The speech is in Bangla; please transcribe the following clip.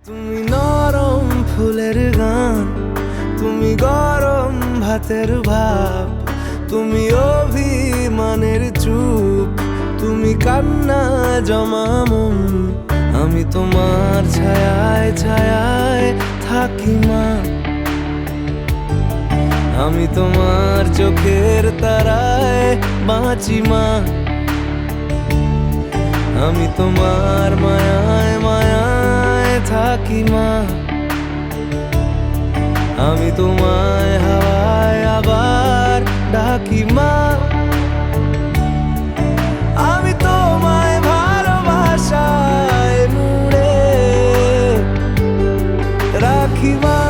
তুমি নরম ফুলের গান, তুমি গরম ভাতের ভাব, তুমি অভিমানের চুপ, তুমি কান্না জমা মন। আমি তোমার ছায়ায় ছায়ায় থাকি মা, আমি তোমার চোখের তারায় বাঁচি মা, আমি তোমার মায়ায় মায়ায় থাকি মা, আমি তোমায় হাওয়ায় আবার ডাকি মা, আমি তোমায় ভালোবাসায় মুড়ে রাখি মা।